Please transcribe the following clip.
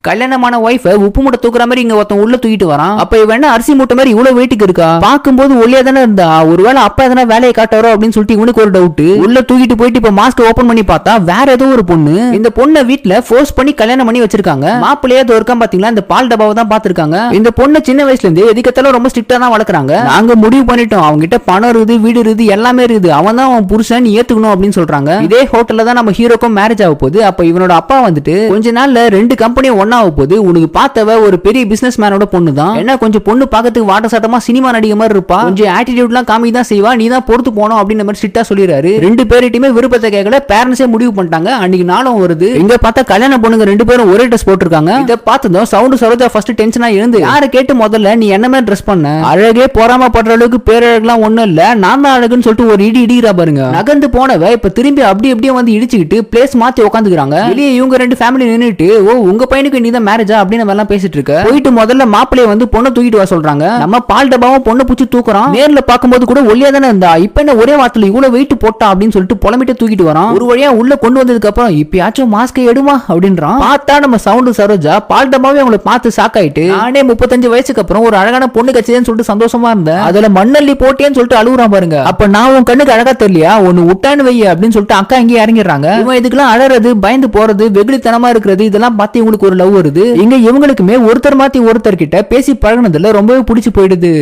கல்யாணமான ஒய்ஃப உப்பு மூட்டை தூக்குற மாதிரி இங்க ஒருத்தன் உள்ள தூக்கிட்டு வரான். அப்ப இவன் என்ன அரிசி மூட்டை மாதிரி இவ்வளவு வெயிட்டுக்கு இருக்கா? பாக்கும்போது ஒல்லியா தானே இருந்தா, ஒருவேளை அப்பா எதனா வேலையை காட்டாரோ அப்படின்னு சொல்லிட்டு இவனுக்கு ஒரு டவுட். உள்ள தூக்கிட்டு போயிட்டு இப்ப மாஸ்க் ஓபன் பண்ணி பார்த்தா வேற ஏதோ ஒரு பொண்ணு. இந்த பொண்ணை வீட்டுல ஃபோர்ஸ் பண்ணி கல்யாணம் பண்ணி வச்சிருக்காங்க. மாப்பிள்ளையே இருக்கான் பாத்தீங்களா, இந்த பால் டப்பாவை தான் பாத்துருக்காங்க. இந்த பொண்ணு சின்ன வயசுல இருந்து எதுக்கத்தாலும் ரொம்ப ஸ்ட்ரிக்டா தான் வளர்க்குறாங்க. நாங்க முடிவு பண்ணிட்டோம், அவங்க கிட்ட பணம் இருக்குது, வீடு இருக்குது, எல்லாமே இருக்குது, அவன் தான் அவன் புருஷன் ஏத்துக்கணும் அப்படின்னு சொல்றாங்க. இதே ஹோட்டல்ல தான் நம்ம ஹீரோக்கும் மேரேஜ் ஆக போகுது. அப்ப இவனோட அப்பா வந்துட்டு கொஞ்ச நாள்ல 2 கம்பெனியும் ஒன்னா ஆக போகுது, உனக்கு பார்த்தவ ஒரு பெரிய பிசினஸ் மேனோட பொண்ணு தான், என்ன கொஞ்சம் பொண்ணு பார்க்கறதுக்கு வாட்ட சாட்டமா சினிமா நடிகை மாதிரி இருப்பா, கொஞ்சம் ஆட்டிடியூட்லாம் காமி தான் செய்வா, நீ தான் பொறுத்து போனோம் அப்படின்ற மாதிரி ஸ்ட்ரிக்ட்டா சொல்லிடுறாரு. 2 பேர்கிட்டயுமே விருப்பத்தை கேட்கல, பேரண்ட்ஸே முடிவு பண்ணிட்டாங்க. அன்னைக்கு நாளும் வருது. இங்க பார்த்தா கல்யாண பொண்ணுங்க 2 பேரும் ஒரே ட்ரெஸ் போட்டுருக்காங்க. இதை பார்த்ததும் சவுண்ட் சரோஜா ஃபர்ஸ்ட் டென்ஷனா எழுந்து யாரை கேட்டு முதல்ல நீ என்ன மாதிரி ட்ரெஸ் பண்ண, அழகே போராம படுற அளவுக்கு பேரழகுலாம் ஒண்ணும் இல்ல, நான் தான் அழகுன்னு சொல்லிட்டு ஒரு இடிக்கிறா பாருங்க. நகர்ந்து போனவ இப்ப திரும்பி அப்படியே வந்து இடிச்சுக்கிட்டு பிளேஸ் மாத்தி உட்காந்துக்கிறாங்க. வெளியே இவங்க 2 ஃபேமிலி நின்னுட்டு ஓ உங்க பையனுக்கு நீ தான் மேரேஜா அப்படின்னு நம்ம எல்லாம் பேசிட்டு இருக்க. போயிட்டு முதல்ல மாப்பிள்ளைய வந்து பொண்ணை தூக்கிட்டு வர சொல்றாங்க. நம்ம பால் டப்பாவும் பொண்ணை பிடிச்சி தூக்குறோம். நேர்ல பாக்கும்போது கூட ஒல்லியா தானே இருந்தா, இப்ப என்ன ஒரே வாரத்துல இவ்வளவு வெயிட் போட்டா அப்படின்னு சொல்லிட்டு புலம்பிட்டு தூக்கிட்டு வரோம். ஒரு வழியா உள்ள கொண்டு வந்ததுக்கு அப்புறம் இப்பயாச்சும் மாஸ்க் எடுமா அப்படின்றான். பார்த்தா நம்ம சவுண்ட் சரோஜா பால் டப்பாவே அவங்களை பார்த்து சாக்காயிட்டு, நானே 35 வயசுக்கு அப்புறம் ஒரு அழகான பொண்ணு கட்சின்னு சொல்லிட்டு சந்தோஷமா இருந்தேன், அதுல மண்ணள்ளி போட்டேன்னு சொல்லிட்டு அழுகுறான் பாருங்க. அப்ப நான் உன் கண்ணுக்கு அழகா தெரியலையா, ஒன்னு விட்டான்னு வை அப்படின்னு சொல்லிட்டு அக்கா இங்கே இறங்கிடுறாங்க. இவன் இதுக்கெல்லாம் அழறது, பயந்து போறது, வெகுளித்தனமா இருக்கிறது, இதெல்லாம் பார்த்து இவங்களுக்கு ஒரு லவ் வருது. இங்க இவங்களுக்குமே ஒருத்தர் மாத்தி ஒருத்தர் கிட்ட பேசி பழகினதுல ரொம்பவே பிடிச்சு போயிடுது.